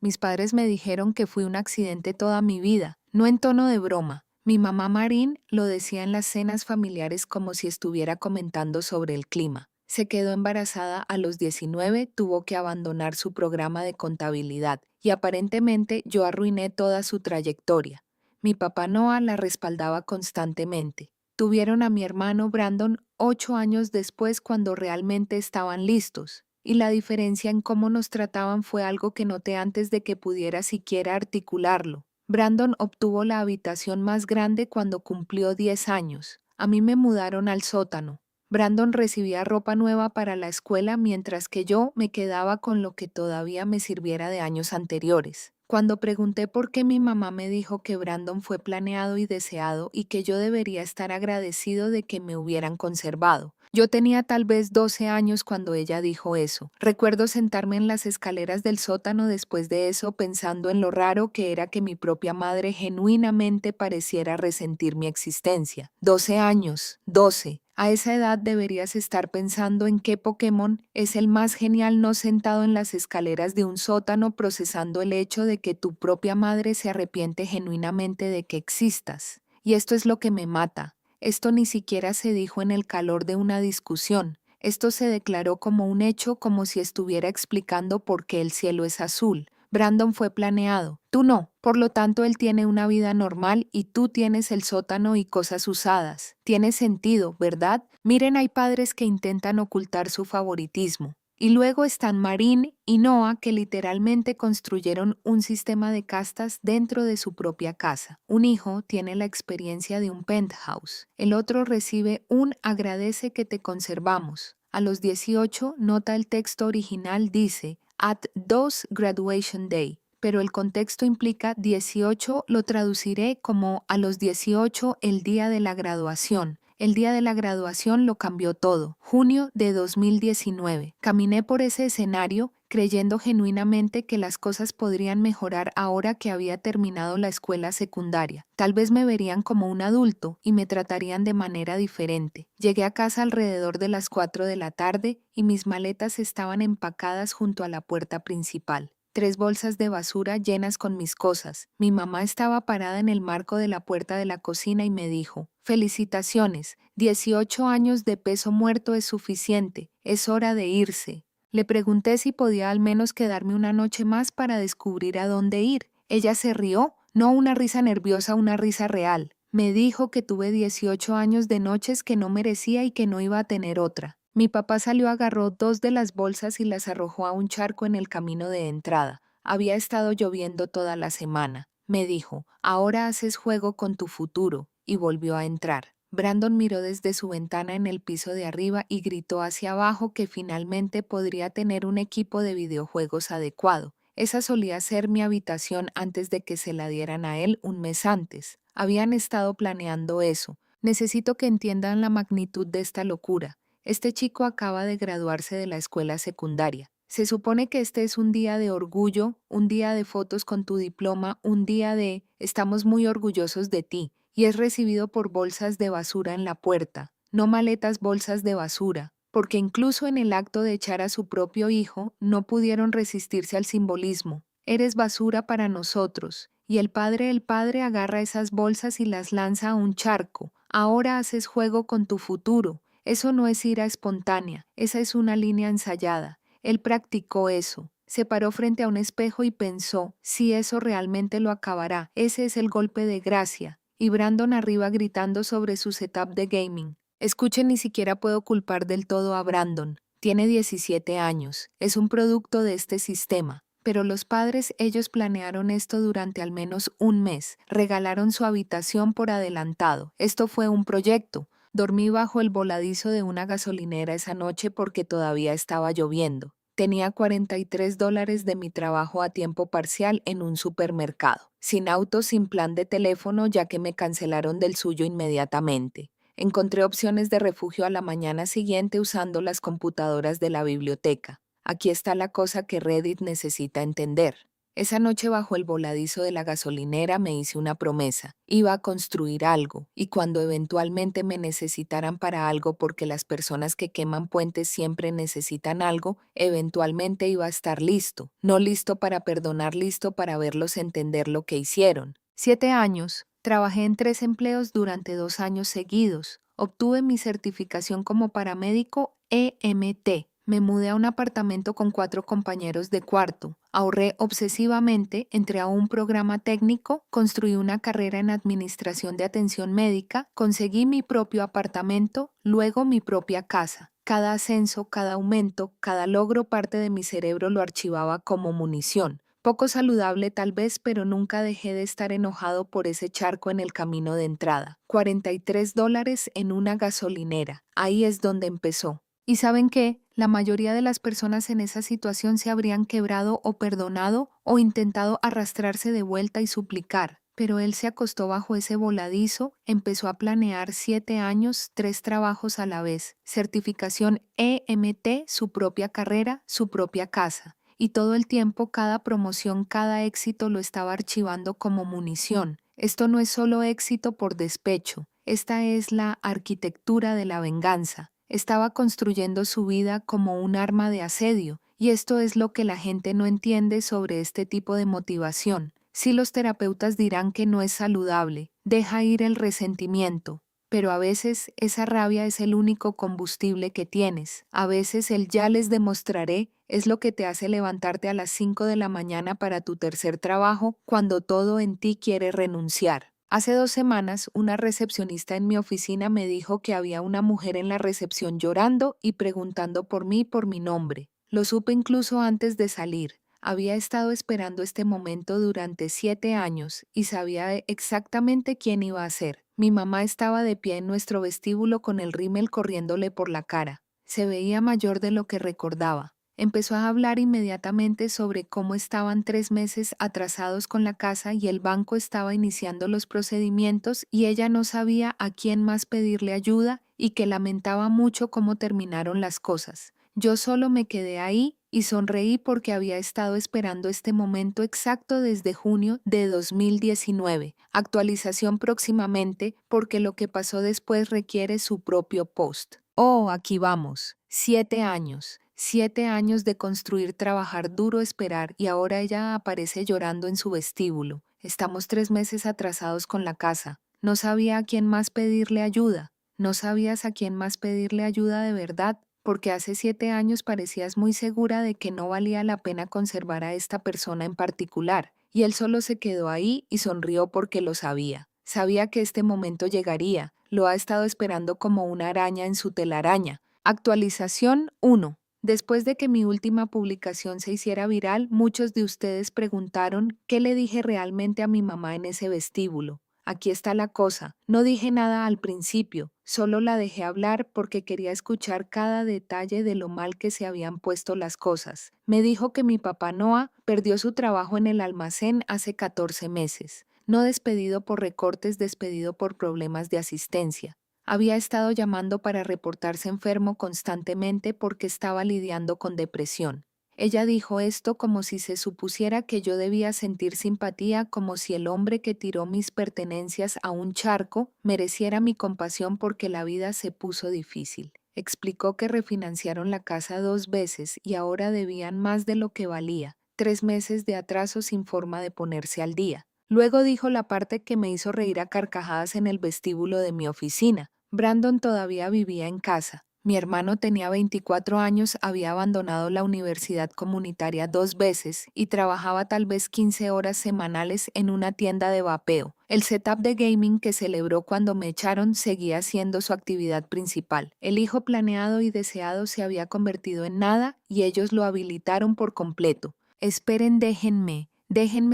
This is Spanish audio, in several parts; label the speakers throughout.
Speaker 1: Mis padres me dijeron que fui un accidente toda mi vida, no en tono de broma. Mi mamá Marín lo decía en las cenas familiares como si estuviera comentando sobre el clima. Se quedó embarazada a los 19, tuvo que abandonar su programa de contabilidad y aparentemente yo arruiné toda su trayectoria. Mi papá Noah la respaldaba constantemente. Tuvieron a mi hermano Brandon 8 años después cuando realmente estaban listos. Y la diferencia en cómo nos trataban fue algo que noté antes de que pudiera siquiera articularlo. Brandon obtuvo la habitación más grande cuando cumplió 10 años. A mí me mudaron al sótano. Brandon recibía ropa nueva para la escuela mientras que yo me quedaba con lo que todavía me sirviera de años anteriores. Cuando pregunté por qué mi mamá me dijo que Brandon fue planeado y deseado y que yo debería estar agradecido de que me hubieran conservado. Yo tenía tal vez 12 años cuando ella dijo eso. Recuerdo sentarme en las escaleras del sótano después de eso pensando en lo raro que era que mi propia madre genuinamente pareciera resentir mi existencia. 12 años, 12. A esa edad deberías estar pensando en qué Pokémon es el más genial no sentado en las escaleras de un sótano procesando el hecho de que tu propia madre se arrepiente genuinamente de que existas. Y esto es lo que me mata. Esto ni siquiera se dijo en el calor de una discusión. Esto se declaró como un hecho, como si estuviera explicando por qué el cielo es azul. Brandon fue planeado, tú no. Por lo tanto, él tiene una vida normal y tú tienes el sótano y cosas usadas. Tiene sentido, ¿verdad? Miren, hay padres que intentan ocultar su favoritismo. Y luego están Marín y Noah que literalmente construyeron un sistema de castas dentro de su propia casa. Un hijo tiene la experiencia de un penthouse. El otro recibe un agradece que te conservamos. A los 18, nota el texto original dice at 2 graduation day, pero el contexto implica 18, lo traduciré como a los 18 el día de la graduación. El día de la graduación lo cambió todo. Junio de 2019. Caminé por ese escenario creyendo genuinamente que las cosas podrían mejorar ahora que había terminado la escuela secundaria. Tal vez me verían como un adulto y me tratarían de manera diferente. Llegué a casa alrededor de las 4 de la tarde y mis maletas estaban empacadas junto a la puerta principal. 3 bolsas de basura llenas con mis cosas. Mi mamá estaba parada en el marco de la puerta de la cocina y me dijo: felicitaciones, 18 años de peso muerto es suficiente, es hora de irse. Le pregunté si podía al menos quedarme una noche más para descubrir a dónde ir. Ella se rió, no una risa nerviosa, una risa real. Me dijo que tuve 18 años de noches que no merecía y que no iba a tener otra. Mi papá salió, agarró 2 de las bolsas y las arrojó a un charco en el camino de entrada. Había estado lloviendo toda la semana. Me dijo: ahora haces juego con tu futuro, y volvió a entrar. Brandon miró desde su ventana en el piso de arriba y gritó hacia abajo que finalmente podría tener un equipo de videojuegos adecuado. Esa solía ser mi habitación antes de que se la dieran a él un mes antes. Habían estado planeando eso. Necesito que entiendan la magnitud de esta locura. Este chico acaba de graduarse de la escuela secundaria. Se supone que este es un día de orgullo, un día de fotos con tu diploma, un día de estamos muy orgullosos de ti, y es recibido por bolsas de basura en la puerta, no maletas, bolsas de basura, porque incluso en el acto de echar a su propio hijo no pudieron resistirse al simbolismo. Eres basura para nosotros. Y el padre agarra esas bolsas y las lanza a un charco. Ahora haces juego con tu futuro. Eso no es ira espontánea, esa es una línea ensayada. Él practicó eso. Se paró frente a un espejo y pensó: si eso realmente lo acabará, ese es el golpe de gracia. Y Brandon arriba gritando sobre su setup de gaming. Escuchen, ni siquiera puedo culpar del todo a Brandon. Tiene 17 años, es un producto de este sistema. Pero los padres, ellos planearon esto durante al menos un mes. Regalaron su habitación por adelantado. Esto fue un proyecto. Dormí bajo el voladizo de una gasolinera esa noche porque todavía estaba lloviendo. Tenía $43 de mi trabajo a tiempo parcial en un supermercado. Sin auto, sin plan de teléfono, ya que me cancelaron del suyo inmediatamente. Encontré opciones de refugio a la mañana siguiente usando las computadoras de la biblioteca. Aquí está la cosa que Reddit necesita entender. Esa noche bajo el voladizo de la gasolinera me hice una promesa. Iba a construir algo, y cuando eventualmente me necesitaran para algo, porque las personas que queman puentes siempre necesitan algo, eventualmente iba a estar listo. No listo para perdonar, listo para verlos entender lo que hicieron. 7 años. Trabajé en 3 empleos durante 2 años seguidos. Obtuve mi certificación como paramédico EMT. Me mudé a un apartamento con 4 compañeros de cuarto. Ahorré obsesivamente, entré a un programa técnico, construí una carrera en administración de atención médica, conseguí mi propio apartamento, luego mi propia casa. Cada ascenso, cada aumento, cada logro parte de mi cerebro lo archivaba como munición. Poco saludable tal vez, pero nunca dejé de estar enojado por ese charco en el camino de entrada. $43 en una gasolinera. Ahí es donde empezó. ¿Y saben qué? La mayoría de las personas en esa situación se habrían quebrado o perdonado o intentado arrastrarse de vuelta y suplicar. Pero él se acostó bajo ese voladizo, empezó a planear 7 años, 3 trabajos a la vez, certificación EMT, su propia carrera, su propia casa. Y todo el tiempo, cada promoción, cada éxito lo estaba archivando como munición. Esto no es solo éxito por despecho, esta es la arquitectura de la venganza. Estaba construyendo su vida como un arma de asedio, y esto es lo que la gente no entiende sobre este tipo de motivación. Sí, los terapeutas dirán que no es saludable, deja ir el resentimiento, pero a veces esa rabia es el único combustible que tienes. A veces el ya les demostraré es lo que te hace levantarte a las 5 de la mañana para tu tercer trabajo cuando todo en ti quiere renunciar. Hace 2 semanas, una recepcionista en mi oficina me dijo que había una mujer en la recepción llorando y preguntando por mí por mi nombre. Lo supe incluso antes de salir. Había estado esperando este momento durante 7 años y sabía exactamente quién iba a ser. Mi mamá estaba de pie en nuestro vestíbulo con el rímel corriéndole por la cara. Se veía mayor de lo que recordaba. Empezó a hablar inmediatamente sobre cómo estaban 3 meses atrasados con la casa y el banco estaba iniciando los procedimientos y ella no sabía a quién más pedirle ayuda y que lamentaba mucho cómo terminaron las cosas. Yo solo me quedé ahí y sonreí porque había estado esperando este momento exacto desde junio de 2019. Actualización próximamente porque lo que pasó después requiere su propio post. Oh, aquí vamos. 7 años. 7 años de construir, trabajar duro, esperar, y ahora ella aparece llorando en su vestíbulo. Estamos 3 meses atrasados con la casa. No sabía a quién más pedirle ayuda. ¿No sabías a quién más pedirle ayuda de verdad? Porque hace 7 años parecías muy segura de que no valía la pena conservar a esta persona en particular, y él solo se quedó ahí y sonrió porque lo sabía. Sabía que este momento llegaría. Lo ha estado esperando como una araña en su telaraña. Actualización 1. Después de que mi última publicación se hiciera viral, muchos de ustedes preguntaron qué le dije realmente a mi mamá en ese vestíbulo. Aquí está la cosa. No dije nada al principio, solo la dejé hablar porque quería escuchar cada detalle de lo mal que se habían puesto las cosas. Me dijo que mi papá Noah perdió su trabajo en el almacén hace 14 meses. No despedido por recortes, despedido por problemas de asistencia. Había estado llamando para reportarse enfermo constantemente porque estaba lidiando con depresión. Ella dijo esto como si se supusiera que yo debía sentir simpatía, como si el hombre que tiró mis pertenencias a un charco mereciera mi compasión porque la vida se puso difícil. Explicó que refinanciaron la casa 2 veces y ahora debían más de lo que valía, 3 meses de atraso sin forma de ponerse al día. Luego dijo la parte que me hizo reír a carcajadas en el vestíbulo de mi oficina. Brandon todavía vivía en casa. Mi hermano tenía 24 años, había abandonado la universidad comunitaria 2 veces y trabajaba tal vez 15 horas semanales en una tienda de vapeo. El setup de gaming que celebró cuando me echaron seguía siendo su actividad principal. El hijo planeado y deseado se había convertido en nada y ellos lo habilitaron por completo. Esperen, déjenme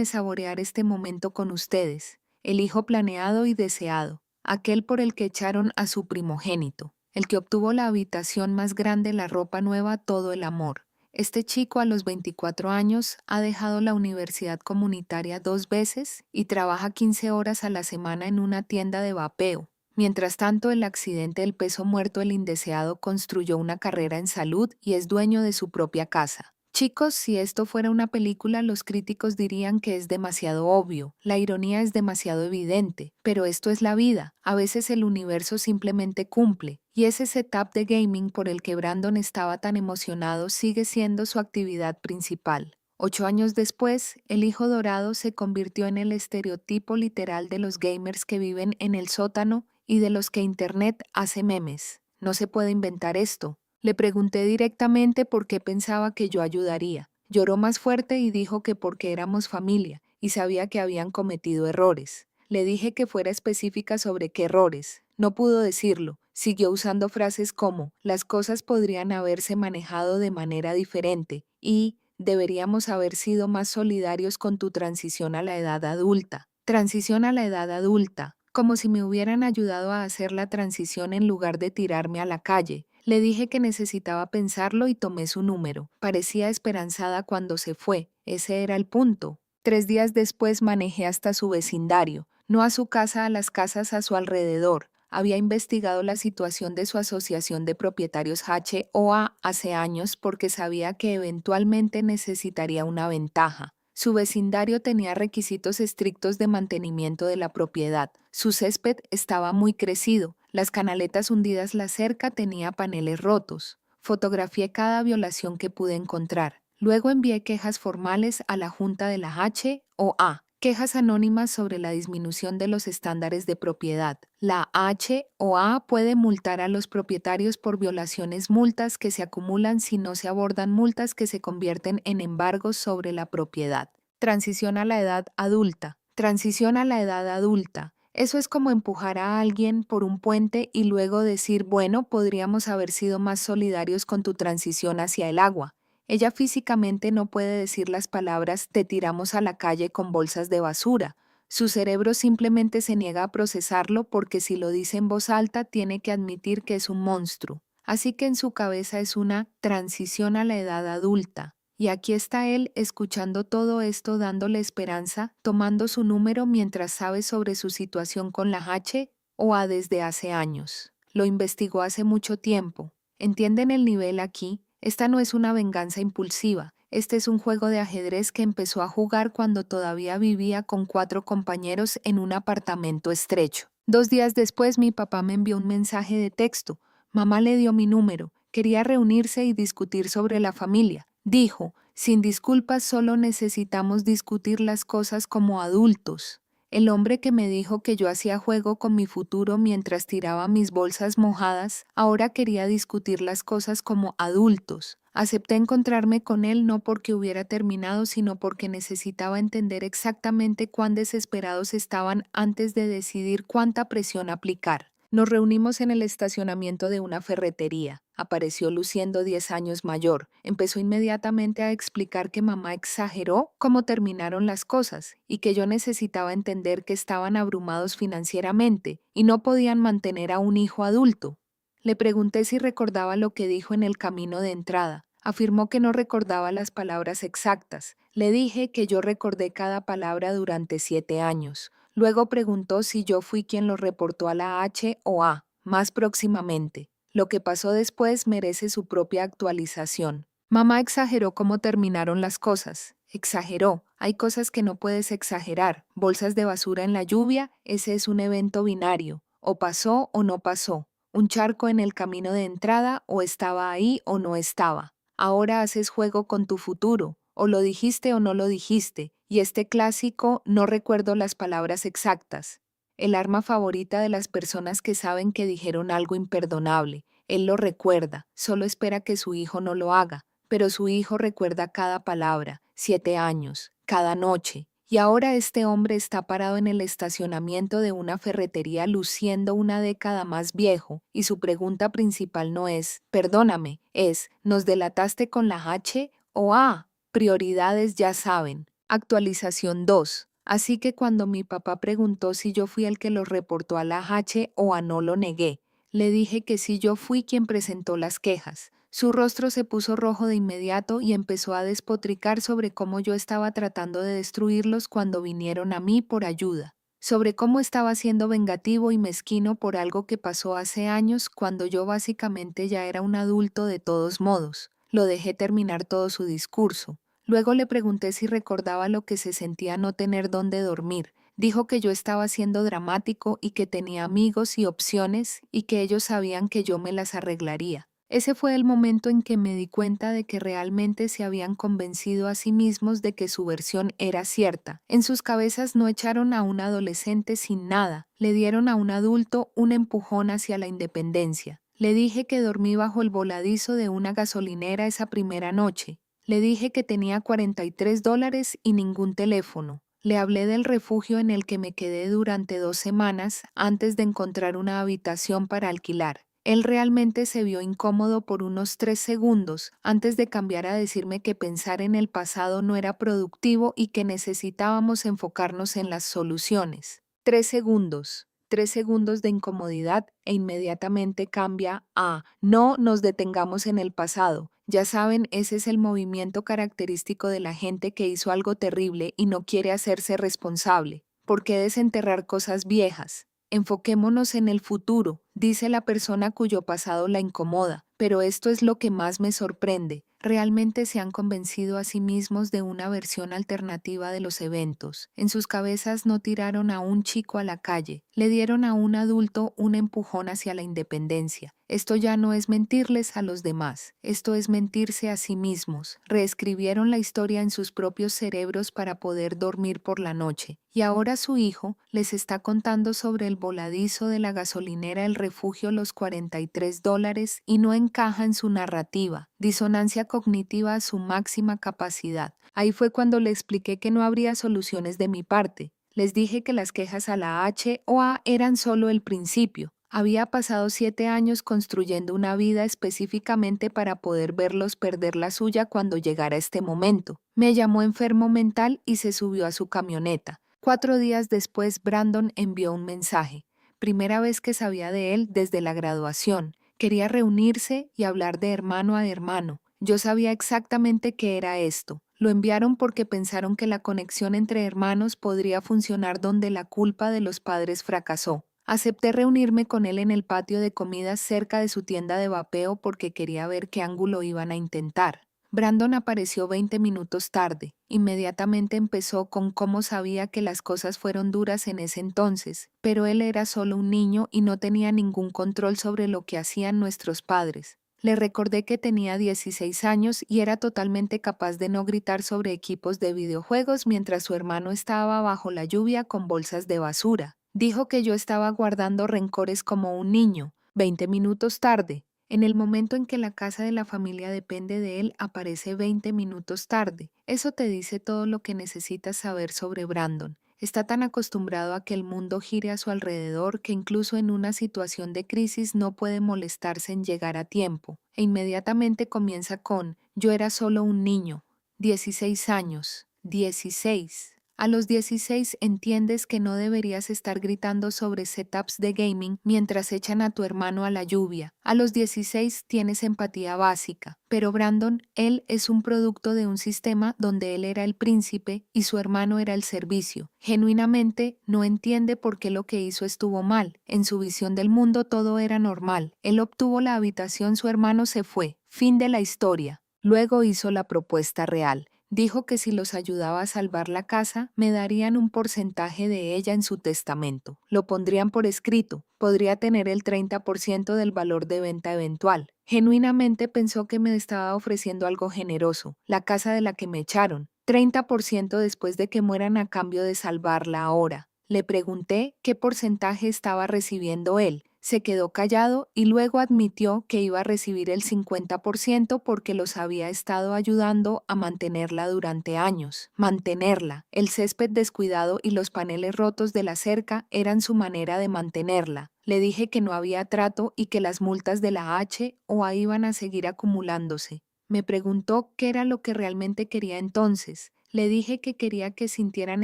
Speaker 1: saborear este momento con ustedes. El hijo planeado y deseado. Aquel por el que echaron a su primogénito, el que obtuvo la habitación más grande, la ropa nueva, todo el amor. Este chico a los 24 años ha dejado la universidad comunitaria 2 veces y trabaja 15 horas a la semana en una tienda de vapeo. Mientras tanto, el accidente del peso muerto, el indeseado, construyó una carrera en salud y es dueño de su propia casa. Chicos, si esto fuera una película, los críticos dirían que es demasiado obvio, la ironía es demasiado evidente, pero esto es la vida. A veces el universo simplemente cumple, y ese setup de gaming por el que Brandon estaba tan emocionado sigue siendo su actividad principal. 8 años después, el hijo dorado se convirtió en el estereotipo literal de los gamers que viven en el sótano y de los que Internet hace memes. No se puede inventar esto. Le pregunté directamente por qué pensaba que yo ayudaría. Lloró más fuerte y dijo que porque éramos familia y sabía que habían cometido errores. Le dije que fuera específica sobre qué errores. No pudo decirlo. Siguió usando frases como las cosas podrían haberse manejado de manera diferente y deberíamos haber sido más solidarios con tu transición a la edad adulta. Transición a la edad adulta, como si me hubieran ayudado a hacer la transición en lugar de tirarme a la calle. Le dije que necesitaba pensarlo y tomé su número. Parecía esperanzada cuando se fue. Ese era el punto. 3 días después manejé hasta su vecindario, no a su casa, a las casas a su alrededor. Había investigado la situación de su asociación de propietarios HOA hace años porque sabía que eventualmente necesitaría una ventaja. Su vecindario tenía requisitos estrictos de mantenimiento de la propiedad. Su césped estaba muy crecido. Las canaletas hundidas la cerca tenía paneles rotos. Fotografié cada violación que pude encontrar. Luego envié quejas formales a la Junta de la HOA, quejas anónimas sobre la disminución de los estándares de propiedad. La HOA puede multar a los propietarios por violaciones, multas que se acumulan si no se abordan, multas que se convierten en embargos sobre la propiedad. Transición a la edad adulta. Transición a la edad adulta. Eso es como empujar a alguien por un puente y luego decir, bueno, podríamos haber sido más solidarios con tu transición hacia el agua. Ella físicamente no puede decir las palabras te tiramos a la calle con bolsas de basura. Su cerebro simplemente se niega a procesarlo porque si lo dice en voz alta tiene que admitir que es un monstruo. Así que en su cabeza es una transición a la edad adulta. Y aquí está él escuchando todo esto, dándole esperanza, tomando su número mientras sabe sobre su situación con la HOA desde hace años. Lo investigó hace mucho tiempo. ¿Entienden el nivel aquí? Esta no es una venganza impulsiva. Este es un juego de ajedrez que empezó a jugar cuando todavía vivía con 4 compañeros en un apartamento estrecho. 2 días después mi papá me envió un mensaje de texto. Mamá le dio mi número. Quería reunirse y discutir sobre la familia. Dijo, sin disculpas, solo necesitamos discutir las cosas como adultos. El hombre que me dijo que yo hacía juego con mi futuro mientras tiraba mis bolsas mojadas, ahora quería discutir las cosas como adultos. Acepté encontrarme con él no porque hubiera terminado, sino porque necesitaba entender exactamente cuán desesperados estaban antes de decidir cuánta presión aplicar. Nos reunimos en el estacionamiento de una ferretería. Apareció luciendo 10 años mayor. Empezó inmediatamente a explicar que mamá exageró cómo terminaron las cosas y que yo necesitaba entender que estaban abrumados financieramente y no podían mantener a un hijo adulto. Le pregunté si recordaba lo que dijo en el camino de entrada. Afirmó que no recordaba las palabras exactas. Le dije que yo recordé cada palabra durante 7 años. Luego preguntó si yo fui quien lo reportó a la HOA, más próximamente. Lo que pasó después merece su propia actualización. Mamá exageró cómo terminaron las cosas. Exageró. Hay cosas que no puedes exagerar. Bolsas de basura en la lluvia, ese es un evento binario. O pasó o no pasó. Un charco en el camino de entrada, o estaba ahí o no estaba. Ahora haces juego con tu futuro. O lo dijiste o no lo dijiste. Y este clásico, no recuerdo las palabras exactas. El arma favorita de las personas que saben que dijeron algo imperdonable. Él lo recuerda, solo espera que su hijo no lo haga, pero su hijo recuerda cada palabra, 7 años, cada noche. Y ahora este hombre está parado en el estacionamiento de una ferretería luciendo una década más viejo, y su pregunta principal no es, perdóname, es, ¿nos delataste con la H o A? Prioridades ya saben. Actualización 2. Así que cuando mi papá preguntó si yo fui el que lo reportó a la HOA, no lo negué. Le dije que sí, yo fui quien presentó las quejas. Su rostro se puso rojo de inmediato y empezó a despotricar sobre cómo yo estaba tratando de destruirlos cuando vinieron a mí por ayuda, sobre cómo estaba siendo vengativo y mezquino por algo que pasó hace años cuando yo básicamente ya era un adulto de todos modos. Lo dejé terminar todo su discurso. Luego le pregunté si recordaba lo que se sentía no tener dónde dormir. Dijo que yo estaba siendo dramático y que tenía amigos y opciones y que ellos sabían que yo me las arreglaría. Ese fue el momento en que me di cuenta de que realmente se habían convencido a sí mismos de que su versión era cierta. En sus cabezas no echaron a un adolescente sin nada, le dieron a un adulto un empujón hacia la independencia. Le dije que dormí bajo el voladizo de una gasolinera esa primera noche. Le dije que tenía $43 y ningún teléfono. Le hablé del refugio en el que me quedé durante 2 semanas antes de encontrar una habitación para alquilar. Él realmente se vio incómodo por unos 3 segundos antes de cambiar a decirme que pensar en el pasado no era productivo y que necesitábamos enfocarnos en las soluciones. 3 segundos. 3 segundos de incomodidad e inmediatamente cambia a no nos detengamos en el pasado. Ya saben, ese es el movimiento característico de la gente que hizo algo terrible y no quiere hacerse responsable. ¿Por qué desenterrar cosas viejas? Enfoquémonos en el futuro, dice la persona cuyo pasado la incomoda, pero esto es lo que más me sorprende. Realmente se han convencido a sí mismos de una versión alternativa de los eventos. En sus cabezas no tiraron a un chico a la calle, le dieron a un adulto un empujón hacia la independencia. Esto ya no es mentirles a los demás, esto es mentirse a sí mismos. Reescribieron la historia en sus propios cerebros para poder dormir por la noche. Y ahora su hijo les está contando sobre el voladizo de la gasolinera El Refugio, los $43, y no encaja en su narrativa. Disonancia cognitiva a su máxima capacidad. Ahí fue cuando le expliqué que no habría soluciones de mi parte. Les dije que las quejas a la H o A eran solo el principio. Había pasado 7 años construyendo una vida específicamente para poder verlos perder la suya cuando llegara este momento. Me llamó enfermo mental y se subió a su camioneta. 4 días después, Brandon envió un mensaje. Primera vez que sabía de él desde la graduación. Quería reunirse y hablar de hermano a hermano. Yo sabía exactamente qué era esto. Lo enviaron porque pensaron que la conexión entre hermanos podría funcionar donde la culpa de los padres fracasó. Acepté reunirme con él en el patio de comidas cerca de su tienda de vapeo porque quería ver qué ángulo iban a intentar. Brandon apareció 20 minutos tarde. Inmediatamente empezó con cómo sabía que las cosas fueron duras en ese entonces, pero él era solo un niño y no tenía ningún control sobre lo que hacían nuestros padres. Le recordé que tenía 16 años y era totalmente capaz de no gritar sobre equipos de videojuegos mientras su hermano estaba bajo la lluvia con bolsas de basura. Dijo que yo estaba guardando rencores como un niño. 20 minutos tarde. En el momento en que la casa de la familia depende de él, aparece 20 minutos tarde. Eso te dice todo lo que necesitas saber sobre Brandon. Está tan acostumbrado a que el mundo gire a su alrededor que incluso en una situación de crisis no puede molestarse en llegar a tiempo. E inmediatamente comienza con, yo era solo un niño. 16 años. 16. A los 16 entiendes que no deberías estar gritando sobre setups de gaming mientras echan a tu hermano a la lluvia. A los 16 tienes empatía básica. Pero Brandon, él es un producto de un sistema donde él era el príncipe y su hermano era el servicio. Genuinamente no entiende por qué lo que hizo estuvo mal. En su visión del mundo todo era normal. Él obtuvo la habitación, su hermano se fue. Fin de la historia. Luego hizo la propuesta real. Dijo que si los ayudaba a salvar la casa, me darían un porcentaje de ella en su testamento. Lo pondrían por escrito. Podría tener el 30% del valor de venta eventual. Genuinamente pensó que me estaba ofreciendo algo generoso, la casa de la que me echaron. 30% después de que mueran a cambio de salvarla ahora. Le pregunté qué porcentaje estaba recibiendo él. Se quedó callado y luego admitió que iba a recibir el 50% porque los había estado ayudando a mantenerla durante años. Mantenerla. El césped descuidado y los paneles rotos de la cerca eran su manera de mantenerla. Le dije que no había trato y que las multas de la H o A iban a seguir acumulándose. Me preguntó qué era lo que realmente quería entonces. Le dije que quería que sintieran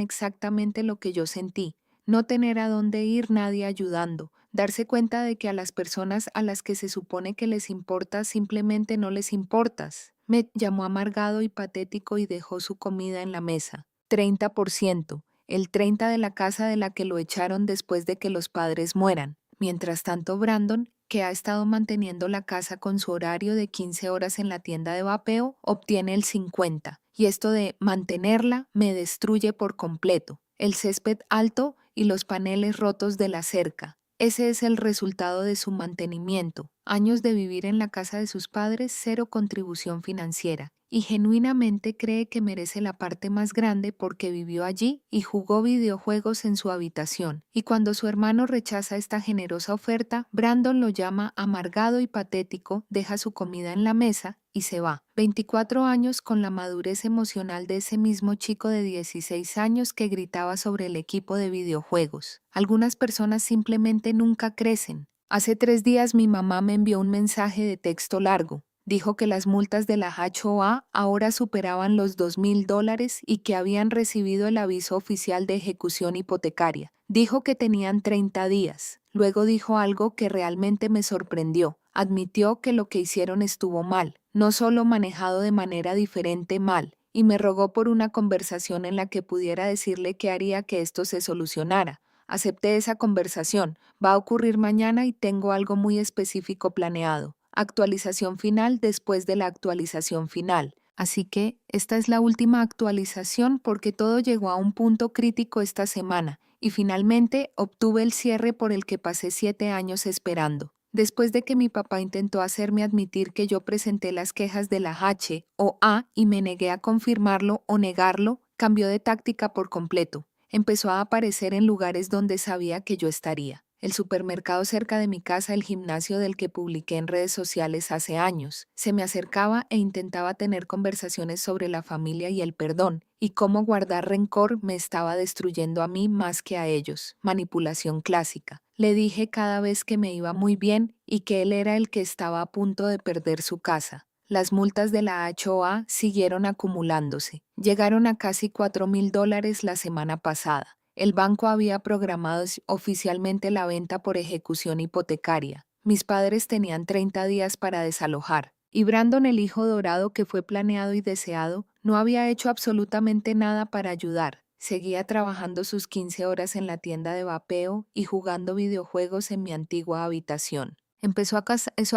Speaker 1: exactamente lo que yo sentí. No tener a dónde ir nadie ayudando. Darse cuenta de que a las personas a las que se supone que les importas simplemente no les importas. Me llamó amargado y patético y dejó su comida en la mesa. 30%, el 30% de la casa de la que lo echaron después de que los padres mueran. Mientras tanto, Brandon, que ha estado manteniendo la casa con su horario de 15 horas en la tienda de vapeo, obtiene el 50. Y esto de mantenerla me destruye por completo. El césped alto y los paneles rotos de la cerca. Ese es el resultado de su mantenimiento. Años de vivir en la casa de sus padres, cero contribución financiera. Y genuinamente cree que merece la parte más grande porque vivió allí y jugó videojuegos en su habitación. Y cuando su hermano rechaza esta generosa oferta, Brandon lo llama amargado y patético, deja su comida en la mesa y se va. 24 años con la madurez emocional de ese mismo chico de 16 años que gritaba sobre el equipo de videojuegos. Algunas personas simplemente nunca crecen. Hace 3 días mi mamá me envió un mensaje de texto largo. Dijo que las multas de la HOA ahora superaban los $2,000 y que habían recibido el aviso oficial de ejecución hipotecaria. Dijo que tenían 30 días. Luego dijo algo que realmente me sorprendió. Admitió que lo que hicieron estuvo mal, no solo manejado de manera diferente mal, y me rogó por una conversación en la que pudiera decirle qué haría que esto se solucionara. Acepté esa conversación. Va a ocurrir mañana y tengo algo muy específico planeado. Actualización final después de la actualización final. Así que esta es la última actualización porque todo llegó a un punto crítico esta semana y finalmente obtuve el cierre por el que pasé 7 años esperando. Después de que mi papá intentó hacerme admitir que yo presenté las quejas de la HOA y me negué a confirmarlo o negarlo, cambió de táctica por completo. Empezó a aparecer en lugares donde sabía que yo estaría. El supermercado cerca de mi casa, el gimnasio del que publiqué en redes sociales hace años. Se me acercaba e intentaba tener conversaciones sobre la familia y el perdón, y cómo guardar rencor me estaba destruyendo a mí más que a ellos. Manipulación clásica. Le dije cada vez que me iba muy bien y que él era el que estaba a punto de perder su casa. Las multas de la HOA siguieron acumulándose. Llegaron a casi $4,000 la semana pasada. El banco había programado oficialmente la venta por ejecución hipotecaria. Mis padres tenían 30 días para desalojar. Y Brandon, el hijo dorado que fue planeado y deseado, no había hecho absolutamente nada para ayudar. Seguía trabajando sus 15 horas en la tienda de vapeo y jugando videojuegos en mi antigua habitación. Empezó a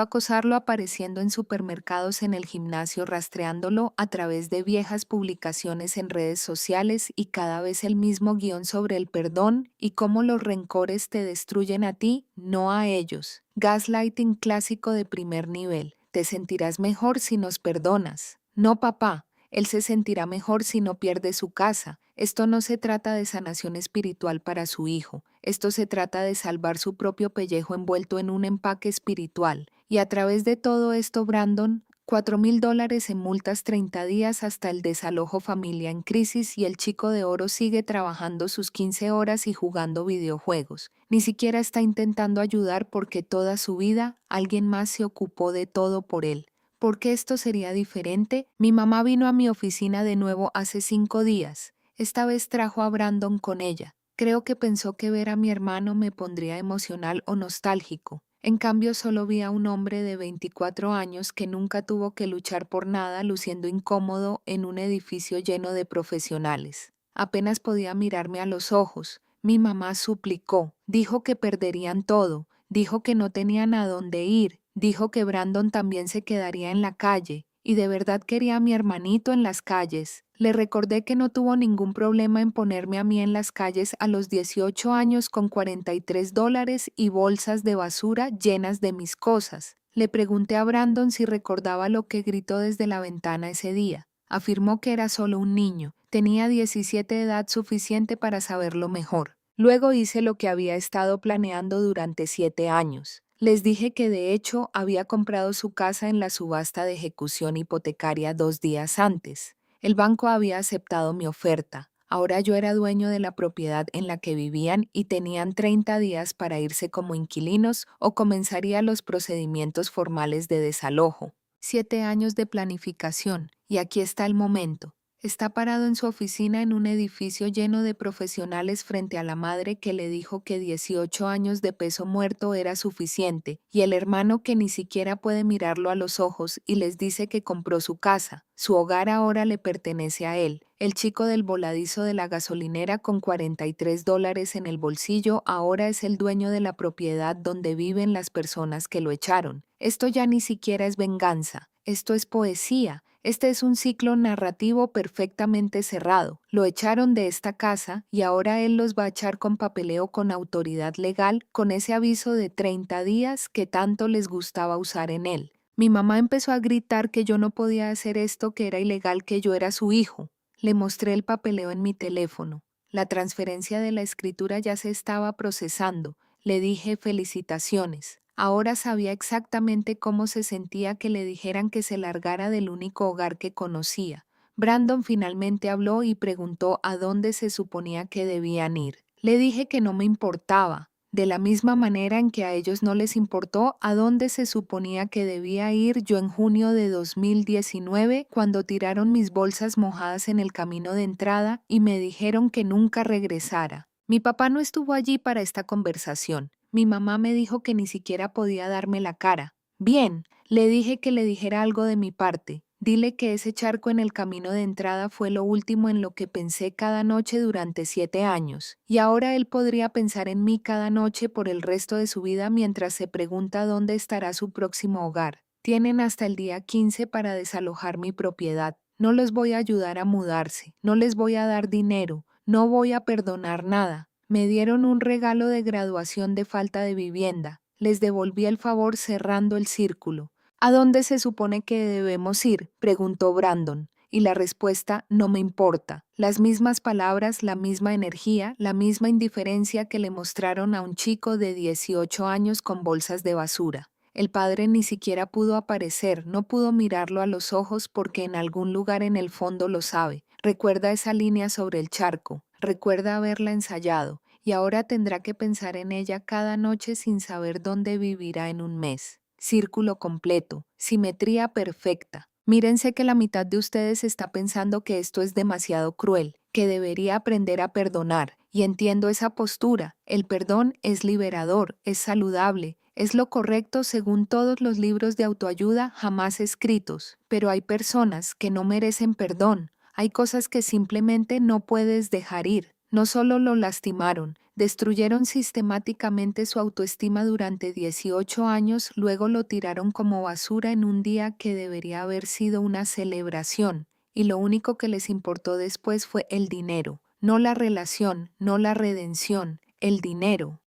Speaker 1: acosarlo apareciendo en supermercados, en el gimnasio, rastreándolo a través de viejas publicaciones en redes sociales y cada vez el mismo guión sobre el perdón y cómo los rencores te destruyen a ti, no a ellos. Gaslighting clásico de primer nivel. Te sentirás mejor si nos perdonas. No, papá. Él se sentirá mejor si no pierde su casa. Esto no se trata de sanación espiritual para su hijo. Esto se trata de salvar su propio pellejo envuelto en un empaque espiritual. Y a través de todo esto, Brandon, $4,000 en multas, 30 días hasta el desalojo, familia en crisis, y el chico de oro sigue trabajando sus 15 horas y jugando videojuegos. Ni siquiera está intentando ayudar porque toda su vida alguien más se ocupó de todo por él. ¿Por qué esto sería diferente? Mi mamá vino a mi oficina de nuevo hace 5 días. Esta vez trajo a Brandon con ella. Creo que pensó que ver a mi hermano me pondría emocional o nostálgico. En cambio, solo vi a un hombre de 24 años que nunca tuvo que luchar por nada, luciendo incómodo en un edificio lleno de profesionales. Apenas podía mirarme a los ojos. Mi mamá suplicó, dijo que perderían todo, dijo que no tenían a dónde ir, dijo que Brandon también se quedaría en la calle, y de verdad quería a mi hermanito en las calles. Le recordé que no tuvo ningún problema en ponerme a mí en las calles a los 18 años con $43 y bolsas de basura llenas de mis cosas. Le pregunté a Brandon si recordaba lo que gritó desde la ventana ese día. Afirmó que era solo un niño, tenía 17 de edad suficiente para saberlo mejor. Luego hice lo que había estado planeando durante 7 años. Les dije que de hecho había comprado su casa en la subasta de ejecución hipotecaria 2 días antes. El banco había aceptado mi oferta. Ahora yo era dueño de la propiedad en la que vivían y tenían 30 días para irse como inquilinos o comenzaría los procedimientos formales de desalojo. 7 años de planificación y aquí está el momento. Está parado en su oficina en un edificio lleno de profesionales frente a la madre que le dijo que 18 años de peso muerto era suficiente, y el hermano que ni siquiera puede mirarlo a los ojos y les dice que compró su casa. Su hogar ahora le pertenece a él. El chico del voladizo de la gasolinera con $43 en el bolsillo ahora es el dueño de la propiedad donde viven las personas que lo echaron. Esto ya ni siquiera es venganza, esto es poesía. Este es un ciclo narrativo perfectamente cerrado. Lo echaron de esta casa y ahora él los va a echar con papeleo con autoridad legal, con ese aviso de 30 días que tanto les gustaba usar en él. Mi mamá empezó a gritar que yo no podía hacer esto, que era ilegal, que yo era su hijo. Le mostré el papeleo en mi teléfono. La transferencia de la escritura ya se estaba procesando. Le dije felicitaciones. Ahora sabía exactamente cómo se sentía que le dijeran que se largara del único hogar que conocía. Brandon finalmente habló y preguntó a dónde se suponía que debían ir. Le dije que no me importaba, de la misma manera en que a ellos no les importó a dónde se suponía que debía ir yo en junio de 2019, cuando tiraron mis bolsas mojadas en el camino de entrada y me dijeron que nunca regresara. Mi papá no estuvo allí para esta conversación. Mi mamá me dijo que ni siquiera podía darme la cara. Bien, le dije que le dijera algo de mi parte. Dile que ese charco en el camino de entrada fue lo último en lo que pensé cada noche durante 7 años, y ahora él podría pensar en mí cada noche por el resto de su vida mientras se pregunta dónde estará su próximo hogar. Tienen hasta el día 15 para desalojar mi propiedad. No les voy a ayudar a mudarse, no les voy a dar dinero, no voy a perdonar nada. Me dieron un regalo de graduación de falta de vivienda. Les devolví el favor cerrando el círculo. ¿A dónde se supone que debemos ir?, preguntó Brandon. Y la respuesta: no me importa. Las mismas palabras, la misma energía, la misma indiferencia que le mostraron a un chico de 18 años con bolsas de basura. El padre ni siquiera pudo aparecer, no pudo mirarlo a los ojos porque en algún lugar en el fondo lo sabe. Recuerda esa línea sobre el charco, recuerda haberla ensayado, y ahora tendrá que pensar en ella cada noche sin saber dónde vivirá en un mes. Círculo completo, simetría perfecta. Mírense que la mitad de ustedes está pensando que esto es demasiado cruel, que debería aprender a perdonar, y entiendo esa postura. El perdón es liberador, es saludable, es lo correcto según todos los libros de autoayuda jamás escritos, pero hay personas que no merecen perdón, hay cosas que simplemente no puedes dejar ir. No solo lo lastimaron, destruyeron sistemáticamente su autoestima durante 18 años, luego lo tiraron como basura en un día que debería haber sido una celebración, y lo único que les importó después fue el dinero, no la relación, no la redención, el dinero.